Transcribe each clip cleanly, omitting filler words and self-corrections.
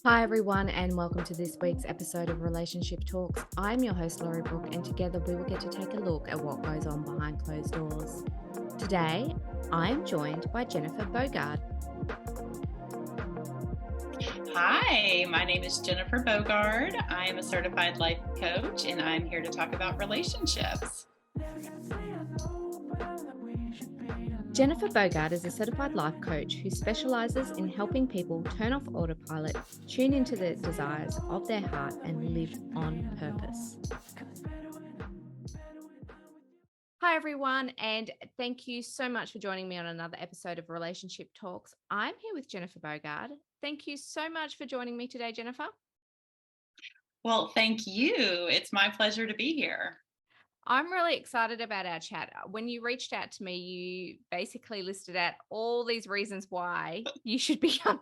Hi, everyone, and welcome to this week's episode of Relationship Talks. I'm your host, Lorrie, and together we will get to take a look at what goes on behind closed doors. Today, I am joined by Jennifer Bogard. Hi, my name is Jennifer Bogard. I am a certified life coach, and I'm here to talk about relationships. Jennifer Bogard is a certified life coach who specializes in helping people turn off autopilot, tune into the desires of their heart, and live on purpose. Hi, everyone, and thank you so much for joining me on another episode of Relationship Talks. I'm here with Jennifer Bogard. Thank you so much for joining me today, Jennifer. Well, thank you. It's my pleasure to be here. I'm really excited about our chat. When you reached out to me, you basically listed out all these reasons why you should be on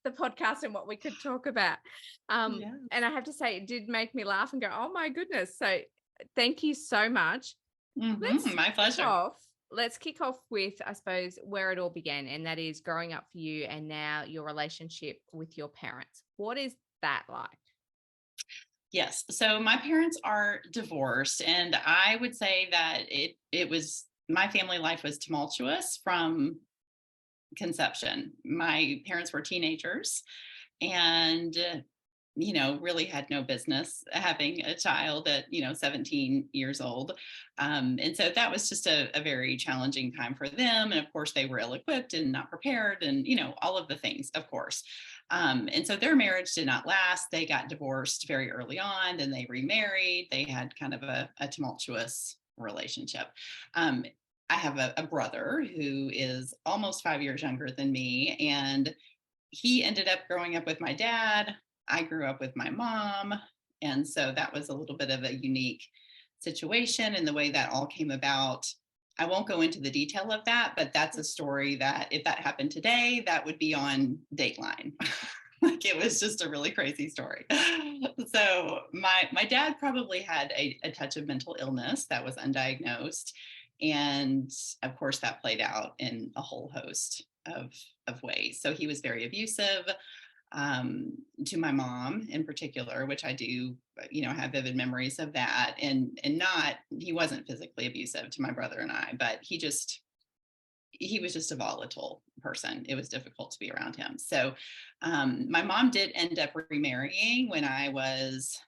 the podcast and what we could talk about. And I have to say, it did make me laugh and go, oh my goodness. So thank you so much. My pleasure. Let's kick off with, I suppose, where it all began, and that is growing up for you and now your relationship with your parents. What is that like? Yes. So my parents are divorced, and I would say that it was my family life was tumultuous from conception. My parents were teenagers and really had no business having a child at 17 years old, and so that was just a very challenging time for them. And of course they were ill-equipped and not prepared, and all of the things, of course. And so their marriage did not last. They got divorced very early on, then they remarried. They had kind of a tumultuous relationship. I have a brother who is almost 5 years younger than me, and he ended up growing up with my dad. I grew up with my mom. And so that was a little bit of a unique situation in the way that all came about. I won't go into the detail of that, but that's a story that if that happened today, that would be on Dateline. Like, it was just a really crazy story. So my dad probably had a touch of mental illness that was undiagnosed. And of course, that played out in a whole host of ways. So he was very abusive to my mom in particular, which I do, have vivid memories of that. And not, he wasn't physically abusive to my brother and I, but he was just a volatile person. It was difficult to be around him. So my mom did end up remarrying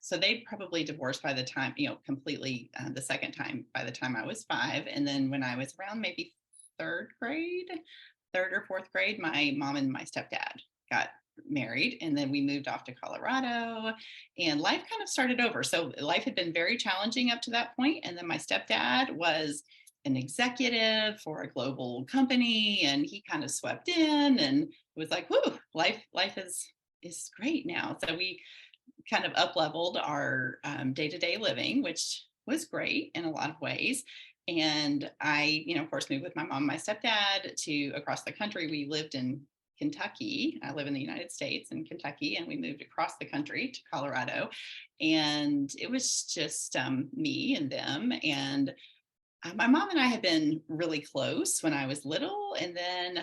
so they probably divorced by the time, completely the second time by the time I was 5. And then when I was around maybe third or fourth grade, my mom and my stepdad got married, and then we moved off to Colorado, and life kind of started over. So life had been very challenging up to that point. And then my stepdad was an executive for a global company, and he kind of swept in, and it was like, whoo, life is great now. So we kind of up leveled our day-to-day living, which was great in a lot of ways. And I, of course, moved with my mom and my stepdad to across the country. We lived in Kentucky. I live in the United States in Kentucky, and we moved across the country to Colorado. And it was just me and them. And my mom and I had been really close when I was little. And then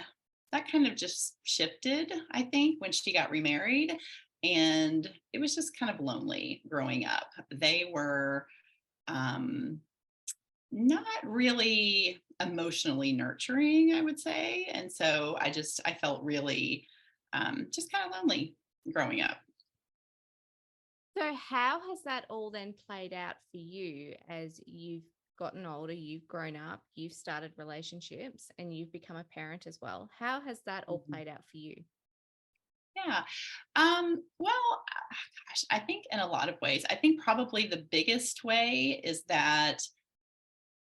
that kind of just shifted, I think, when she got remarried. And it was just kind of lonely growing up. They were not really emotionally nurturing, I would say. And so I felt really just kind of lonely growing up. So how has that all then played out for you as you've gotten older, you've grown up, you've started relationships, and you've become a parent as well? How has that all played out for you? Yeah. Well, gosh, I think in a lot of ways, I think probably the biggest way is that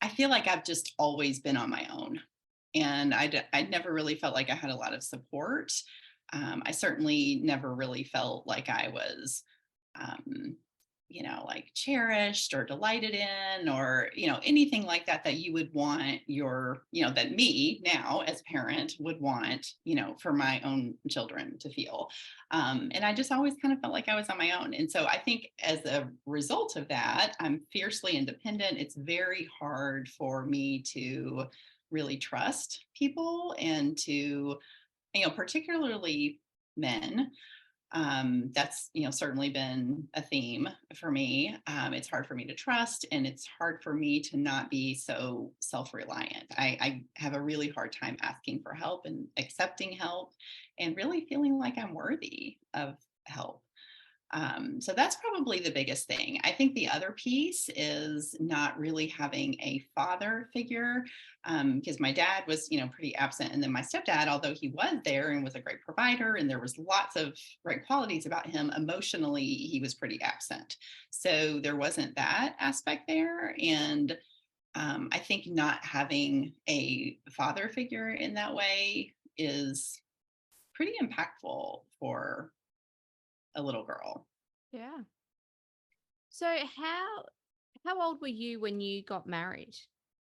I feel like I've just always been on my own, and I never really felt like I had a lot of support. I certainly never really felt like I was, um, like cherished or delighted in, or, anything like that, that you would want that me now as a parent would want, for my own children to feel. And I just always kind of felt like I was on my own. And so I think as a result of that, I'm fiercely independent. It's very hard for me to really trust people and to particularly men. That's, certainly been a theme for me. It's hard for me to trust, and it's hard for me to not be so self-reliant. I have a really hard time asking for help and accepting help and really feeling like I'm worthy of help. So that's probably the biggest thing. I think the other piece is not really having a father figure, because my dad was, pretty absent. And then my stepdad, although he was there and was a great provider, and there was lots of great qualities about him, emotionally, he was pretty absent. So there wasn't that aspect there. And I think not having a father figure in that way is pretty impactful for a little girl. Yeah. So how old were you when you got married?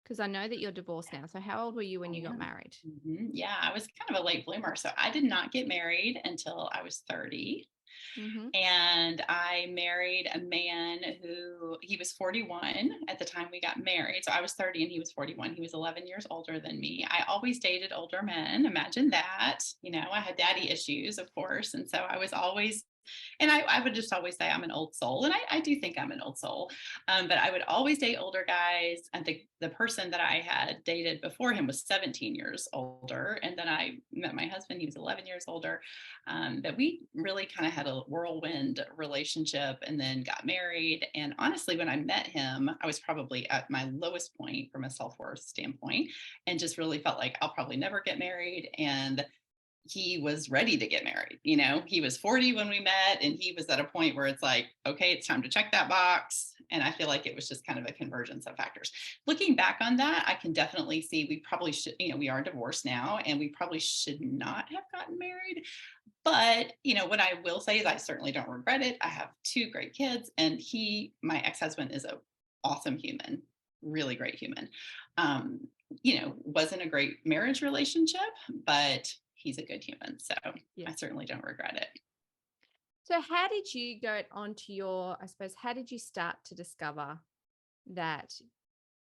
Because I know that you're divorced now. So how old were you when you got married? Yeah, I was kind of a late bloomer. So I did not get married until I was 30. Mm-hmm. And I married a man who he was 41 at the time we got married. So I was 30 and he was 41. He was 11 years older than me. I always dated older men. Imagine that. I had daddy issues, of course. And so I was always, and I would just always say I'm an old soul. And I do think I'm an old soul. But I would always date older guys. And the person that I had dated before him was 17 years older. And then I met my husband, he was 11 years older. But we really kind of had a whirlwind relationship and then got married. And honestly, when I met him, I was probably at my lowest point from a self-worth standpoint, and just really felt like I'll probably never get married. And he was ready to get married. He was 40 when we met, and he was at a point where it's like, okay, it's time to check that box. And I feel like it was just kind of a convergence of factors. Looking back on that, I can definitely see we probably should, we are divorced now, and we probably should not have gotten married. But, what I will say is I certainly don't regret it. I have two great kids, and my ex-husband, is a awesome human, really great human. Wasn't a great marriage relationship, but he's a good human. So Yeah. I certainly don't regret it. So how did you go on to how did you start to discover that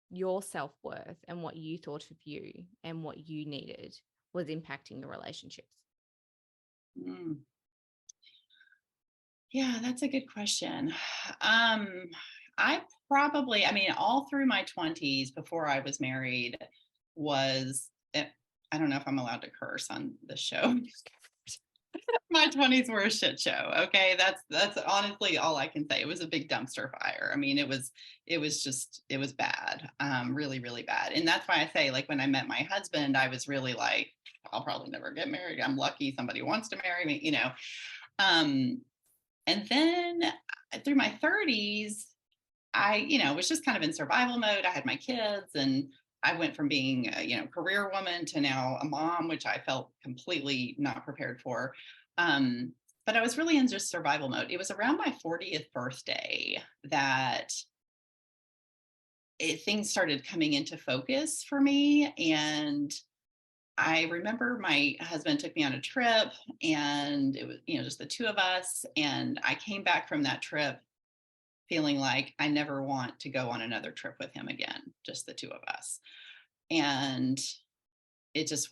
your self-worth and what you thought of you and what you needed was impacting your relationships? Mm. Yeah, that's a good question. I all through my 20s before I was married I don't know if I'm allowed to curse on the show. My 20s were a shit show. Okay. That's honestly all I can say. It was a big dumpster fire. I mean, it was bad. Really, really bad. And that's why I say, like, when I met my husband, I was really like, I'll probably never get married. I'm lucky somebody wants to marry me. Um, and then through my 30s, I, was just kind of in survival mode. I had my kids, and I went from being a, career woman to now a mom, which I felt completely not prepared for. Um, but I was really in just survival mode. It was around my 40th birthday that things started coming into focus for me. And I remember my husband took me on a trip, and it was, just the two of us. And I came back from that trip feeling like I never want to go on another trip with him again, just the two of us. And it just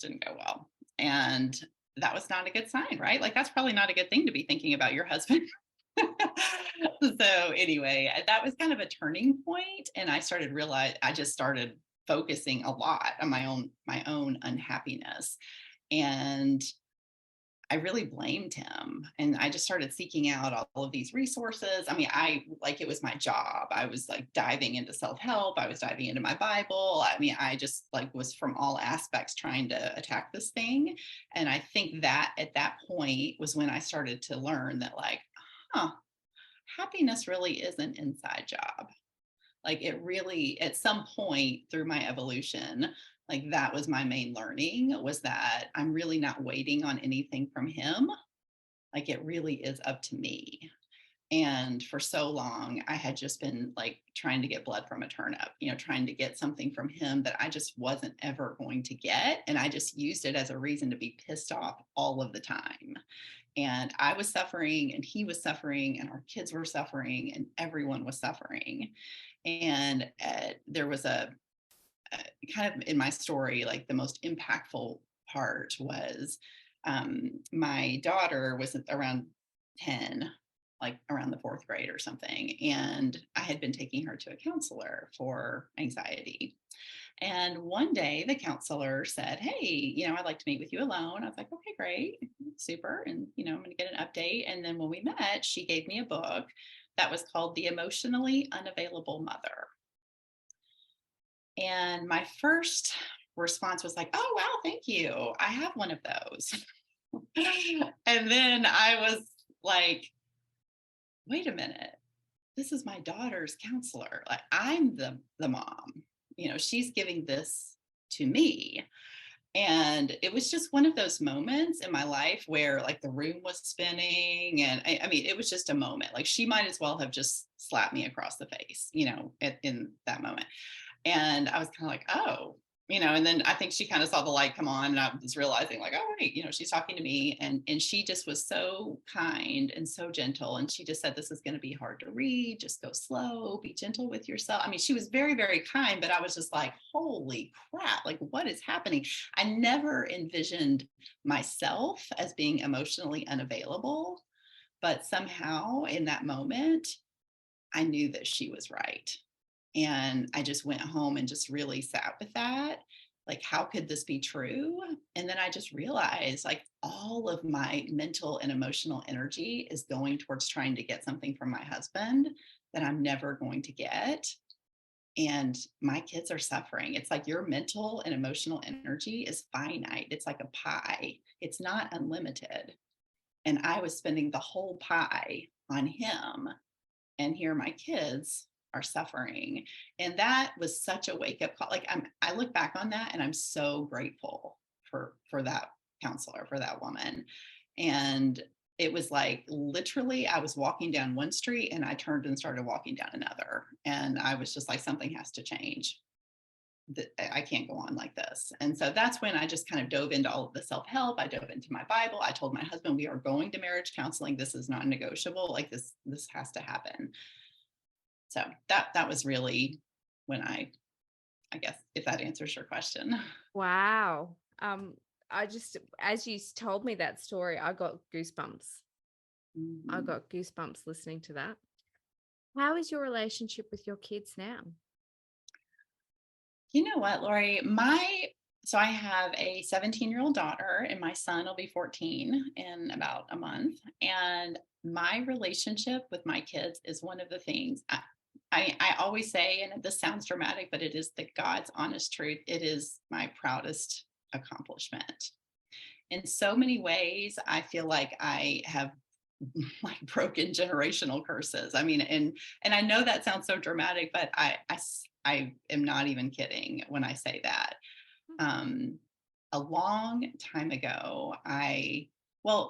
didn't go well. And that was not a good sign, right? Like, that's probably not a good thing to be thinking about your husband. So anyway, that was kind of a turning point, and I just started focusing a lot on my own unhappiness. And I really blamed him, and I just started seeking out all of these resources. I mean, it was my job. I was like diving into self-help. I was diving into my Bible. I mean, I just like was from all aspects trying to attack this thing. And I think that at that point was when I started to learn that, like, huh, happiness really is an inside job. Like, it really, at some point through my evolution, like, that was my main learning, was that I'm really not waiting on anything from him. Like, it really is up to me. And for so long, I had just been like trying to get blood from a turnip, trying to get something from him that I just wasn't ever going to get. And I just used it as a reason to be pissed off all of the time. And I was suffering, and he was suffering, and our kids were suffering, and everyone was suffering. And there was a kind of in my story, like, the most impactful part was my daughter was around 10, like around the fourth grade or something. And I had been taking her to a counselor for anxiety. And one day the counselor said, "Hey, I'd like to meet with you alone." I was like, "Okay, great, super." And, I'm going to get an update. And then when we met, she gave me a book that was called The Emotionally Unavailable Mother. And my first response was like, "Oh, wow, thank you. I have one of those." And then I was like, wait a minute, this is my daughter's counselor. Like, I'm the mom. She's giving this to me. And it was just one of those moments in my life where like the room was spinning. And I mean, it was just a moment. Like she might as well have just slapped me across the face, in that moment. And I was kind of like, oh, and then I think she kind of saw the light come on, and I was realizing like, oh, wait, she's talking to me. And she just was so kind and so gentle. And she just said, "This is going to be hard to read. Just go slow, be gentle with yourself." I mean, she was very, very kind, but I was just like, holy crap, like what is happening? I never envisioned myself as being emotionally unavailable, but somehow in that moment, I knew that she was right. And I just went home and just really sat with that. Like, how could this be true? And then I just realized like all of my mental and emotional energy is going towards trying to get something from my husband that I'm never going to get. And my kids are suffering. It's like your mental and emotional energy is finite. It's like a pie, it's not unlimited. And I was spending the whole pie on him, and here my kids are suffering. And that was such a wake up call. Like I look back on that and I'm so grateful for that counselor, for that woman. And it was like literally I was walking down one street and I turned and started walking down another. And I was just like, something has to change. I can't go on like this. And so that's when I just kind of dove into all of the self-help. I dove into my Bible. I told my husband, we are going to marriage counseling. This is not negotiable. Like this has to happen. So that was really when I guess if that answers your question. Wow. I just, as you told me that story, I got goosebumps. I Mhm. got goosebumps listening to that. How is your relationship with your kids now? You know what, Lori? So I have a 17-year-old daughter, and my son will be 14 in about a month. And my relationship with my kids is one of the things I always say, and this sounds dramatic, but it is the God's honest truth. It is my proudest accomplishment. In so many ways, I feel like I have like broken generational curses. I mean, and I know that sounds so dramatic, but I am not even kidding when I say that. Um, a long time ago,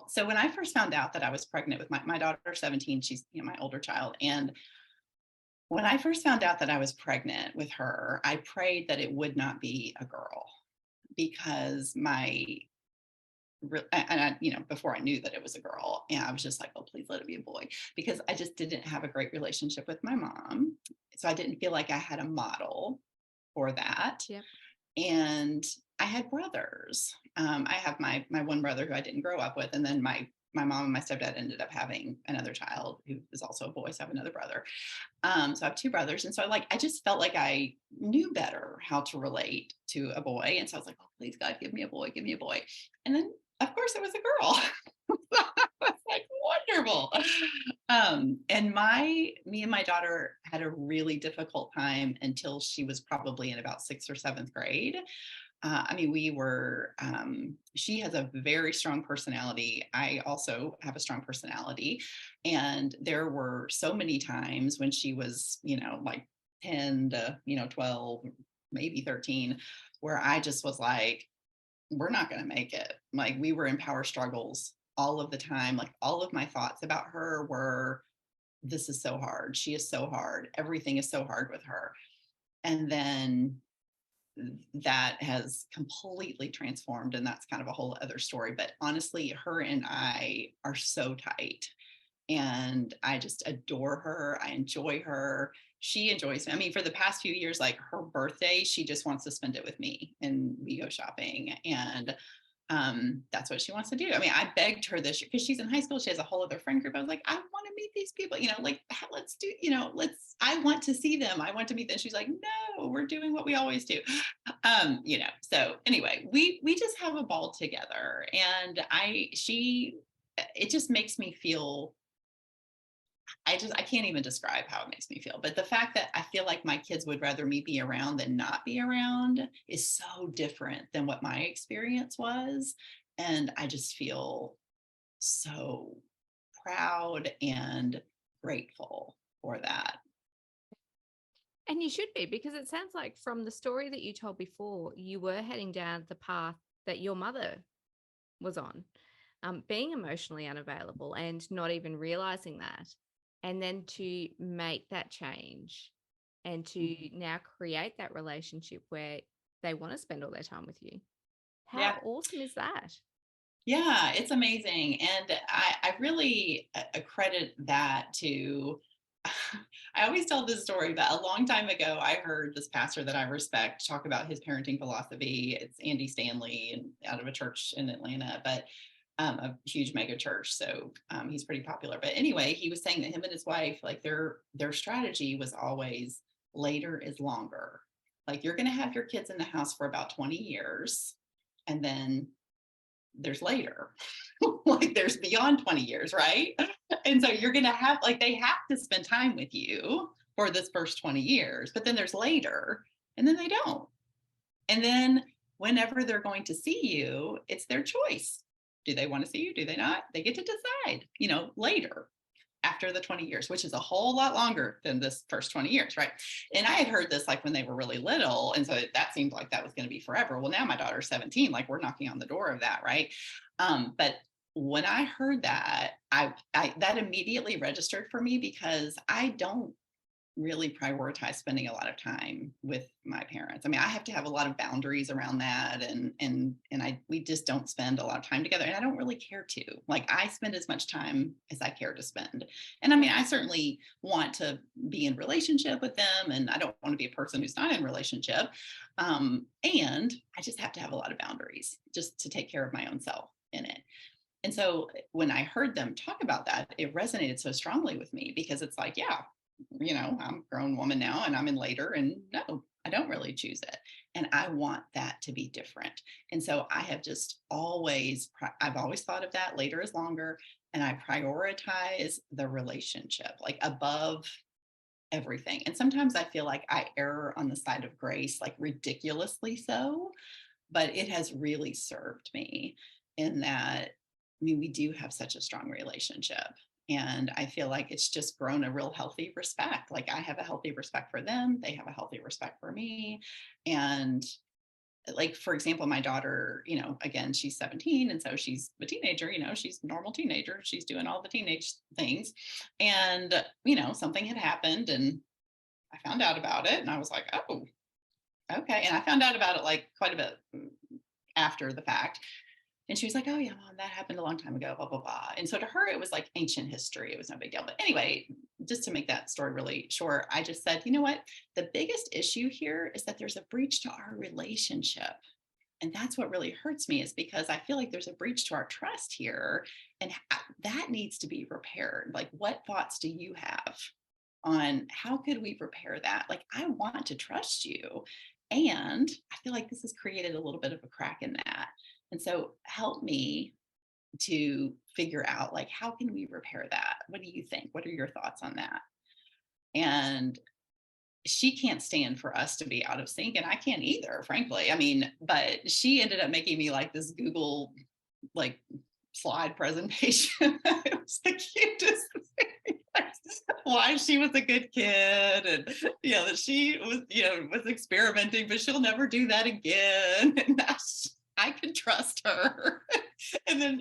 so when I first found out that I was pregnant with my daughter, 17, she's my older child, and when I first found out that I was pregnant with her, I prayed that it would not be a girl because before I knew that it was a girl, and I was just like, oh, please let it be a boy, because I just didn't have a great relationship with my mom. So I didn't feel like I had a model for that. Yep. And I had brothers. I have my one brother who I didn't grow up with, and then my mom and my stepdad ended up having another child who is also a boy. So I have another brother. So I have two brothers. And so I just felt like I knew better how to relate to a boy. And so I was like, oh, please God, give me a boy, give me a boy. And then of course it was a girl. I was like, wonderful. And me and my daughter had a really difficult time until she was probably in about sixth or seventh grade. I mean, she has a very strong personality. I also have a strong personality. And there were so many times when she was, like 10 to, 12, maybe 13, where I just was like, we're not going to make it. Like we were in power struggles all of the time. Like all of my thoughts about her were, this is so hard. She is so hard. Everything is so hard with her. And then that has completely transformed, and that's kind of a whole other story. But honestly, her and I are so tight, and I just adore her. I enjoy her. She enjoys me. I mean, for the past few years, like her birthday, she just wants to spend it with me, and we go shopping. And that's what she wants to do. I mean, I begged her this year because she's in high school. She has a whole other friend group. I was like, I want to meet these people, like let's do, I want to see them. I want to meet them. She's like, no, we're doing what we always do. So anyway, we just have a ball together, and it just makes me feel, I can't even describe how it makes me feel. But the fact that I feel like my kids would rather me be around than not be around is so different than what my experience was. And I just feel so proud and grateful for that. And you should be, because it sounds like from the story that you told before, you were heading down the path that your mother was on, being emotionally unavailable and not even realizing that. And then to make that change and to now create that relationship where they want to spend all their time with you. How Yeah. awesome is that? Yeah, it's amazing. And I really accredit that to, I always tell this story, but a long time ago, I heard this pastor that I respect talk about his parenting philosophy. It's Andy Stanley, and out of a church in Atlanta, but a huge mega church. So he's pretty popular. But anyway, he was saying that him and his wife, like their strategy was always later is longer. Like you're going to have your kids in the house for about 20 years, and then there's later. Like there's beyond 20 years, right? And so you're going to have, like, they have to spend time with you for this first 20 years, but then there's later, and then they don't. And then whenever they're going to see you, it's their choice. Do they want to see you? Do they not? They get to decide, later, after the 20 years, which is a whole lot longer than this first 20 years, right? And I had heard this like when they were really little. And so that seemed like that was going to be forever. Well, now my daughter's 17, like we're knocking on the door of that, right? But when I heard that, I that immediately registered for me, because I don't really prioritize spending a lot of time with my parents. I mean, I have to have a lot of boundaries around that, and we just don't spend a lot of time together, and I don't really care to. Like, I spend as much time as I care to spend. And I mean, I certainly want to be in relationship with them, and I don't want to be a person who's not in relationship. And I just have to have a lot of boundaries just to take care of my own self in it. And so when I heard them talk about that, it resonated so strongly with me, because it's like, yeah, I'm a grown woman now and I'm in later, and no, I don't really choose it. And I want that to be different. And so I have just I've always thought of that later is longer. And I prioritize the relationship, like, above everything. And sometimes I feel like I err on the side of grace, like ridiculously so, but it has really served me in that. I mean, we do have such a strong relationship. And I feel like it's just grown a real healthy respect. Like, I have a healthy respect for them. They have a healthy respect for me. And, like, for example, my daughter, again, she's 17. And so she's a teenager, she's a normal teenager. She's doing all the teenage things. And, something had happened, and I found out about it, and I was like, oh, okay. And I found out about it like quite a bit after the fact. And she was like, oh, yeah, Mom, that happened a long time ago, blah, blah, blah. And so to her, it was like ancient history. It was no big deal. But anyway, just to make that story really short, I just said, you know what? The biggest issue here is that there's a breach to our relationship. And that's what really hurts me, is because I feel like there's a breach to our trust here. And that needs to be repaired. Like, what thoughts do you have on how could we repair that? Like, I want to trust you. And I feel like this has created a little bit of a crack in that. And so help me to figure out, like, how can we repair that? What do you think? What are your thoughts on that? And she can't stand for us to be out of sync, and I can't either, frankly. I mean, but she ended up making me like this Google, like, slide presentation. It was the cutest thing. Why she was a good kid, and that she was experimenting, but she'll never do that again. And I can trust her. And then,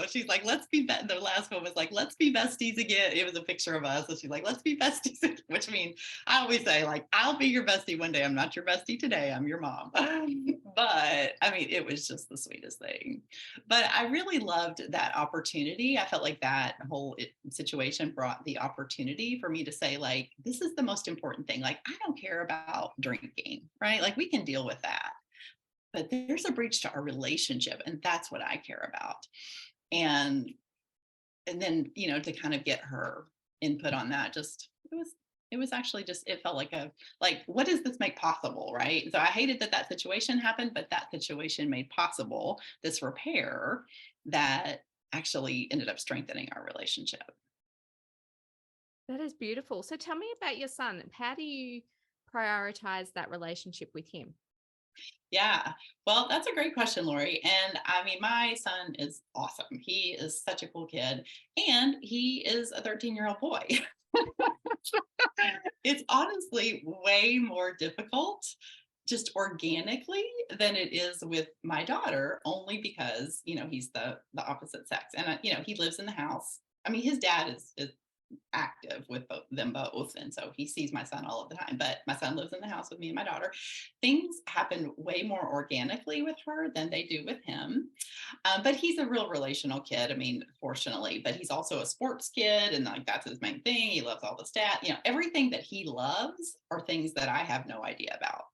she's like, let's be, the last one was like, let's be besties again. It was a picture of us. So she's like, let's be besties again, which means I always say, like, I'll be your bestie one day. I'm not your bestie today. I'm your mom. But I mean, it was just the sweetest thing. But I really loved that opportunity. I felt like that whole situation brought the opportunity for me to say, like, this is the most important thing. Like, I don't care about drinking, right? Like, we can deal with that. but there's a breach to our relationship, and that's what I care about. And then, to kind of get her input on that, just it was actually just, it felt like what does this make possible, right? So I hated that situation happened, but that situation made possible this repair that actually ended up strengthening our relationship. That is beautiful. So tell me about your son. How do you prioritize that relationship with him? Yeah. Well, that's a great question, Lori. And I mean, my son is awesome. He is such a cool kid. And he is a 13-year-old boy. It's honestly way more difficult just organically than it is with my daughter, only because, he's the opposite sex. And, he lives in the house. I mean, his dad is active with them both. And so he sees my son all of the time, but my son lives in the house with me and my daughter. Things happen way more organically with her than they do with him. But he's a real relational kid. I mean, fortunately, but he's also a sports kid. And like, that's his main thing. He loves all the stats, everything that he loves are things that I have no idea about.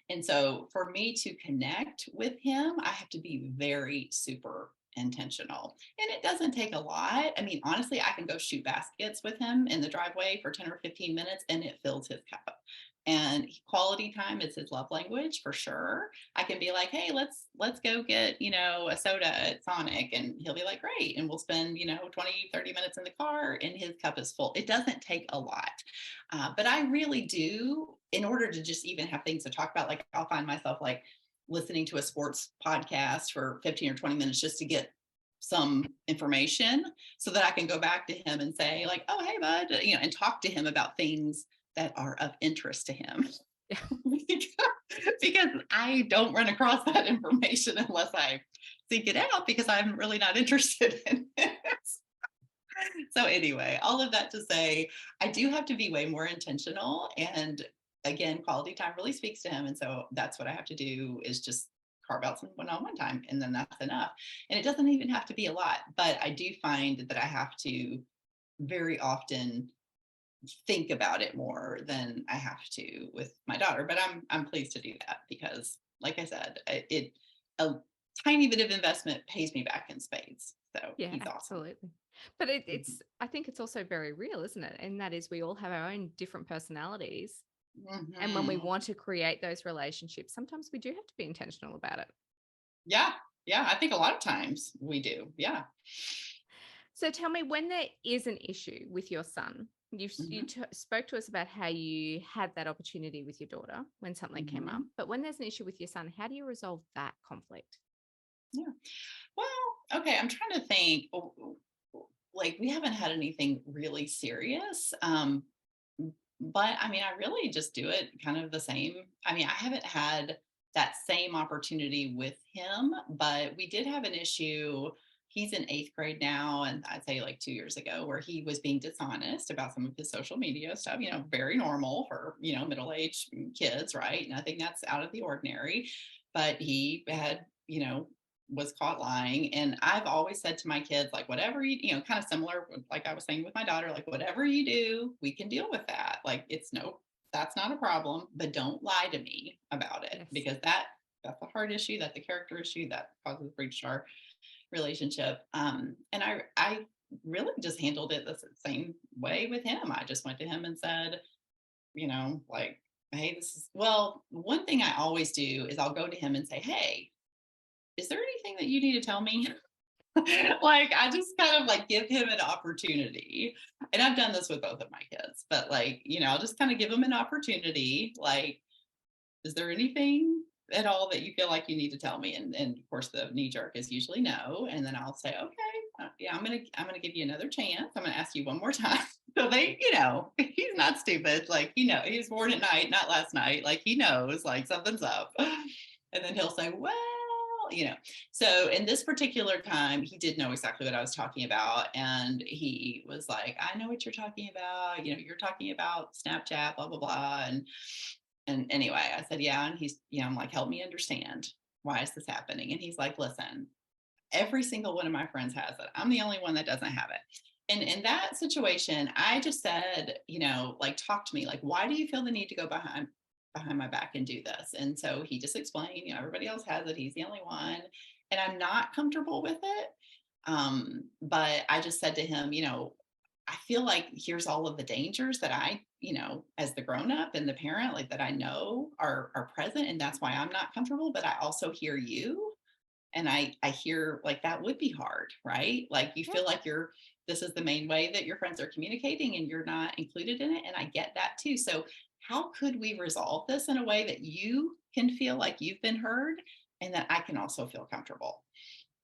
And so for me to connect with him, I have to be very super intentional. And it doesn't take a lot. I mean, honestly, I can go shoot baskets with him in the driveway for 10 or 15 minutes and it fills his cup. And quality time is his love language for sure. I can be like, hey, let's go get, a soda at Sonic. And he'll be like, great. And we'll spend, 20, 30 minutes in the car and his cup is full. It doesn't take a lot. But I really do, in order to just even have things to talk about, like I'll find myself like listening to a sports podcast for 15 or 20 minutes just to get some information so that I can go back to him and say like, oh, hey, bud, and talk to him about things that are of interest to him. Yeah. Because I don't run across that information unless I seek it out because I'm really not interested in it. So anyway, all of that to say, I do have to be way more intentional. And again, quality time really speaks to him. And so that's what I have to do is just carve out some one-on-one time. And then that's enough. And it doesn't even have to be a lot, but I do find that I have to very often think about it more than I have to with my daughter. But I'm pleased to do that because, like I said, a tiny bit of investment pays me back in spades. So Yeah, he's awesome. absolutely. But I think it's also very real, isn't it? And that is we all have our own different personalities. And when we Mhm. want to create those relationships, sometimes we do have to be intentional about it. Yeah. Yeah. I think a lot of times we do. Yeah. So tell me, when there is an issue with your son, Mhm. spoke to us about how you had that opportunity with your daughter when something came up. Mhm. But when there's an issue with your son, how do you resolve that conflict? Yeah. Well, okay. I'm trying to think. Like, we haven't had anything really serious. But I mean, I really just do it kind of the same. I mean, I haven't had that same opportunity with him, but we did have an issue. He's in eighth grade now, and I'd say like 2 years ago, where he was being dishonest about some of his social media stuff, very normal for, middle-aged kids, right? And I think that's out of the ordinary. But he had, was caught lying. And I've always said to my kids, like, whatever kind of similar, like I was saying with my daughter, like, whatever you do, we can deal with that. Like, that's not a problem, but don't lie to me about it Yes. because that's a hard issue. That's a character issue that causes breach to our relationship. And I really just handled it the same way with him. I just went to him and said, like, hey, one thing I always do is I'll go to him and say, hey, is there anything that you need to tell me? Like, I just kind of like give him an opportunity. And I've done this with both of my kids, but like, I'll just kind of give them an opportunity. Like, is there anything at all that you feel like you need to tell me? And of course the knee jerk is usually no. And then I'll say, okay, yeah, I'm gonna give you another chance. I'm gonna ask you one more time. So he's not stupid. Like, he was born at night, not last night. Like, he knows like something's up. And then he'll say, well, so in this particular time, he did know exactly what I was talking about. And he was like, I know what you're talking about. You're talking about Snapchat, blah, blah, blah. And anyway, I said, yeah. And he's, I'm like, help me understand. Why is this happening? And he's like, listen, every single one of my friends has it. I'm the only one that doesn't have it. And in that situation, I just said, like, talk to me. Like, why do you feel the need to go behind my back and do this. And so he just explained, everybody else has it. He's the only one. And I'm not comfortable with it. But I just said to him, I feel like here's all of the dangers that I, as the grown up and the parent, like that I know are present. And that's why I'm not comfortable. But I also hear you. And I hear like that would be hard, right? Like you Yeah. feel like this is the main way that your friends are communicating and you're not included in it. And I get that too. So how could we resolve this in a way that you can feel like you've been heard and that I can also feel comfortable?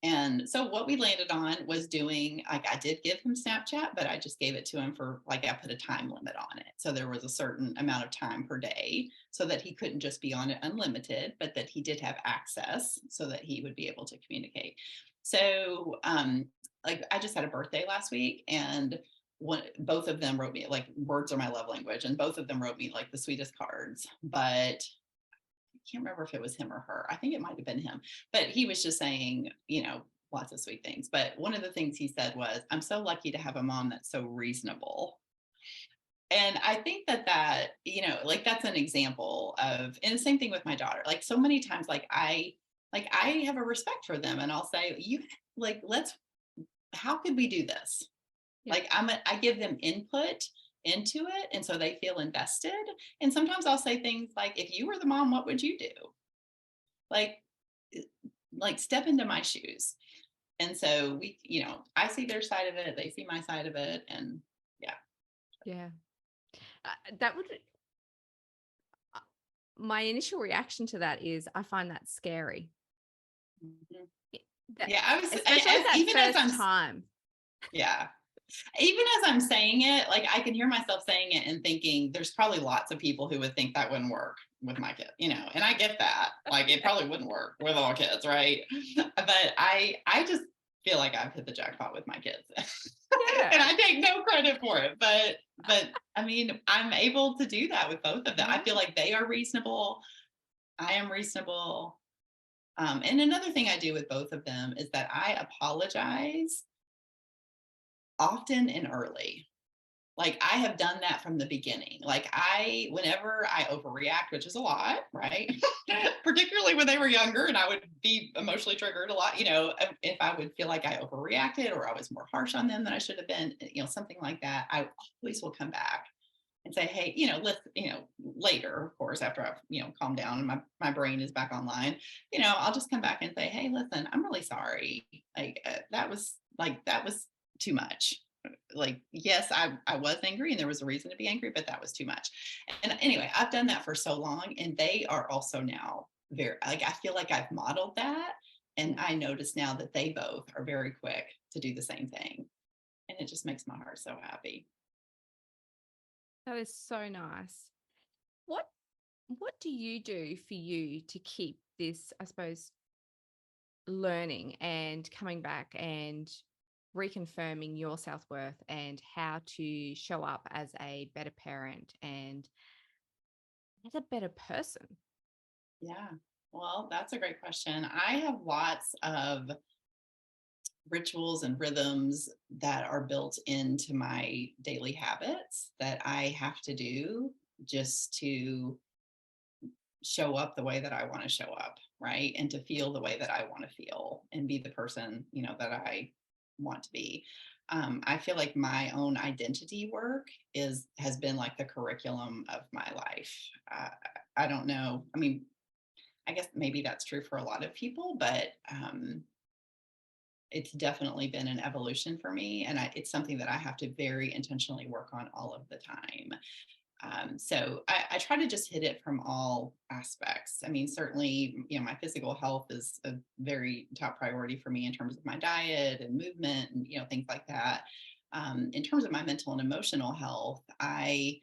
And so what we landed on was doing, like, I did give him Snapchat, but I just gave it to him for, like, I put a time limit on it. So there was a certain amount of time per day so that he couldn't just be on it unlimited, but that he did have access so that he would be able to communicate. So, like, I just had a birthday last week, and both of them wrote me, like, words are my love language, and both of them wrote me like the sweetest cards. But can't remember if it was him or her. I think it might have been him, but he was just saying, lots of sweet things. But one of the things he said was, I'm so lucky to have a mom that's so reasonable. And I think like that's an example of, and the same thing with my daughter. Like so many times, I have a respect for them and I'll say, how could we do this? Yeah. Like I give them input into it. And so they feel invested. And sometimes I'll say things like, if you were the mom, what would you do? Like, step into my shoes. And so I see their side of it. They see my side of it. And yeah. Yeah. That would, my initial reaction to that is I find that scary. Mhm. That, Yeah. especially that even first as I'm, time. yeah. Even as I'm saying it, like I can hear myself saying it and thinking there's probably lots of people who would think that wouldn't work with my kid, and I get that. Like it probably wouldn't work with all kids, right? But I just feel like I've hit the jackpot with my kids. Yeah. And I take no credit for it. But I mean, I'm able to do that with both of them. I feel like they are reasonable. I am reasonable. And another thing I do with both of them is that I apologize often and early. Like I have done that from the beginning. Like whenever I overreact, which is a lot, right? Particularly when they were younger and I would be emotionally triggered a lot, if I would feel like I overreacted or I was more harsh on them than I should have been, something like that, I always will come back and say, hey, let's, later, of course, after I've, calmed down and my brain is back online, I'll just come back and say, hey, listen, I'm really sorry. That was too much. Like, yes, I was angry and there was a reason to be angry, but that was too much. And anyway, I've done that for so long and they are also now very, like, I feel like I've modeled that. And I notice now that they both are very quick to do the same thing. And it just makes my heart so happy. That is so nice. What do you do for you to keep this, I suppose, learning and coming back and reconfirming your self-worth and how to show up as a better parent and as a better person? Yeah. Well, that's a great question. I have lots of rituals and rhythms that are built into my daily habits that I have to do just to show up the way that I want to show up, right? And to feel the way that I want to feel and be the person, that I want to be. I feel like my own identity work has been like the curriculum of my life. I don't know. I mean, I guess maybe that's true for a lot of people, but it's definitely been an evolution for me. And it's something that I have to very intentionally work on all of the time. So I try to just hit it from all aspects. I mean, certainly, my physical health is a very top priority for me in terms of my diet and movement and, things like that. In terms of my mental and emotional health, I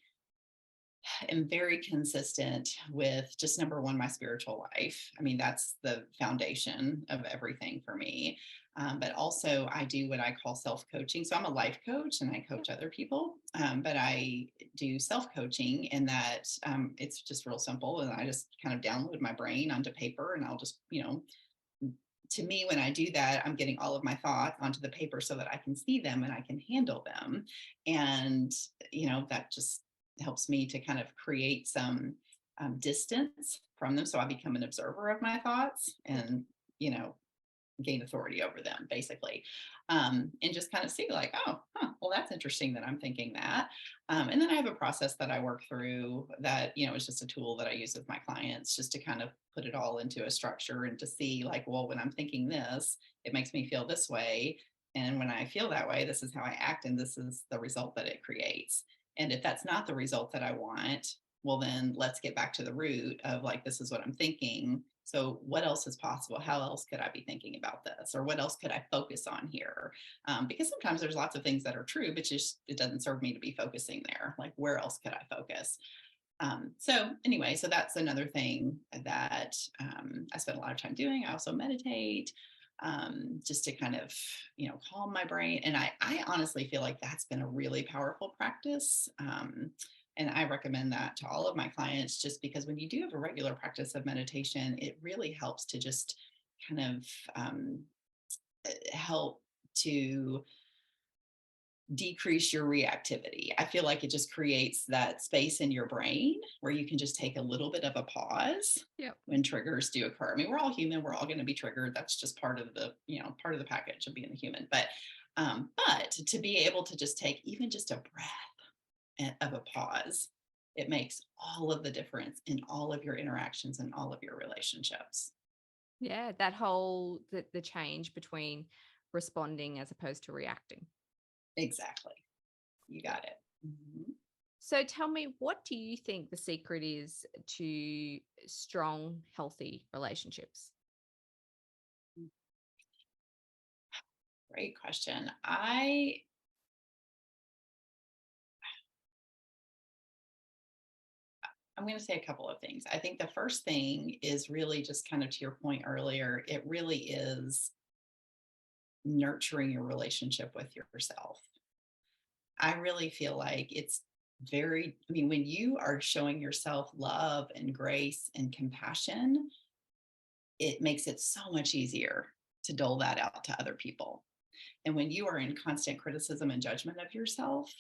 am very consistent with just number one, my spiritual life. I mean, that's the foundation of everything for me. But also, I do what I call self coaching. So I'm a life coach and I coach other people, but I do self coaching in that it's just real simple. And I just kind of download my brain onto paper and I'll just, to me, when I do that, I'm getting all of my thoughts onto the paper so that I can see them and I can handle them. And, that just helps me to kind of create some distance from them. So I become an observer of my thoughts and, gain authority over them basically. And just kind of see like, oh, well, that's interesting that I'm thinking that. And then I have a process that I work through that, is just a tool that I use with my clients just to kind of put it all into a structure and to see like, well, when I'm thinking this, it makes me feel this way. And when I feel that way, this is how I act. And this is the result that it creates. And if that's not the result that I want, well, then let's get back to the root of like, this is what I'm thinking. So what else is possible? How else could I be thinking about this? Or what else could I focus on here? Because sometimes there's lots of things that are true, but just it doesn't serve me to be focusing there. Like where else could I focus? So anyway, so that's another thing that I spend a lot of time doing. I also meditate just to kind of, calm my brain. And I honestly feel like that's been a really powerful practice. And I recommend that to all of my clients, just because when you do have a regular practice of meditation, it really helps to just kind of help to decrease your reactivity. I feel like it just creates that space in your brain where you can just take a little bit of a pause when triggers do occur. I mean, we're all human. We're all going to be triggered. That's just part of the, part of the package of being a human. But to be able to just take even just a breath of a pause, it makes all of the difference in all of your interactions and all of your relationships. Yeah, that whole the change between responding as opposed to reacting. Exactly. You got it. Mm-hmm. So tell me, what do you think the secret is to strong, healthy relationships? Great question. I'm going to say a couple of things. I think the first thing is really just kind of to your point earlier, it really is nurturing your relationship with yourself. I really feel like it's when you are showing yourself love and grace and compassion, it makes it so much easier to dole that out to other people. And when you are in constant criticism and judgment of yourself,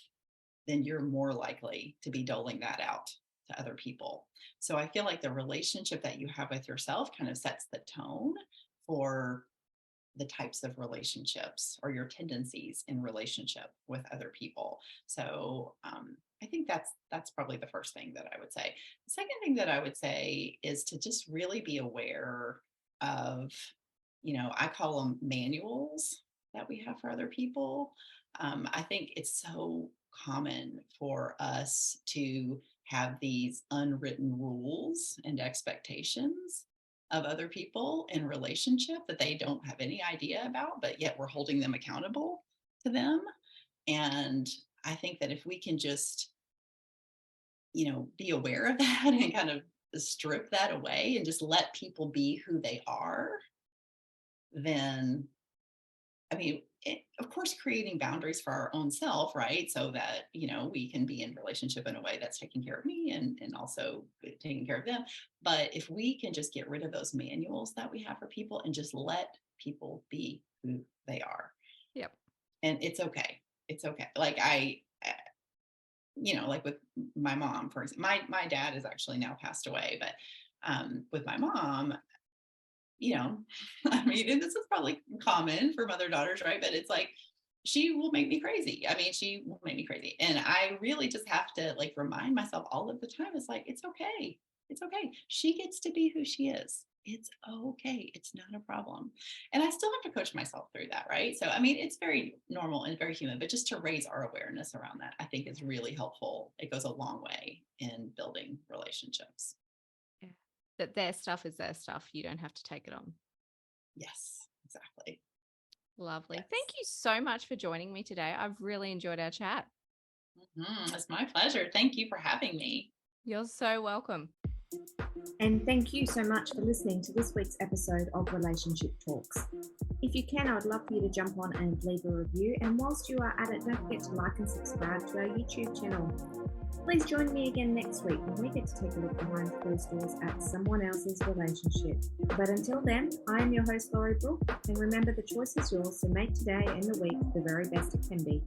then you're more likely to be doling that out to other people. So I feel like the relationship that you have with yourself kind of sets the tone for the types of relationships or your tendencies in relationship with other people. So I think that's probably the first thing that I would say. The second thing that I would say is to just really be aware of, I call them manuals that we have for other people. I think it's so common for us to have these unwritten rules and expectations of other people in relationship that they don't have any idea about, but yet we're holding them accountable to them. And I think that if we can just, be aware of that and kind of strip that away and just let people be who they are, then, of course, creating boundaries for our own self, right? So that, we can be in relationship in a way that's taking care of me and also taking care of them. But if we can just get rid of those manuals that we have for people and just let people be who they are. Yep. And it's okay. It's okay. Like like with my mom, for example, my dad is actually now passed away, but with my mom, and this is probably common for mother daughters, right? But it's like, she will make me crazy. She will make me crazy. And I really just have to like remind myself all of the time. It's like, it's okay. It's okay. She gets to be who she is. It's okay. It's not a problem. And I still have to coach myself through that, right? So, it's very normal and very human, but just to raise our awareness around that, I think is really helpful. It goes a long way in building relationships. Yeah. That their stuff is their stuff. You don't have to take it on. Yes, exactly. Lovely. Yes. Thank you so much for joining me today. I've really enjoyed our chat. It's my pleasure. Thank you for having me. You're so welcome. And thank you so much for listening to this week's episode of Relationship Talks. If you can, I would love for you to jump on and leave a review. And whilst you are at it, don't forget to like and subscribe to our YouTube channel. Please join me again next week when we get to take a look behind closed doors at someone else's relationship. But until then, I am your host, Lorrie, and remember, the choice is yours, so make today and the week the very best it can be.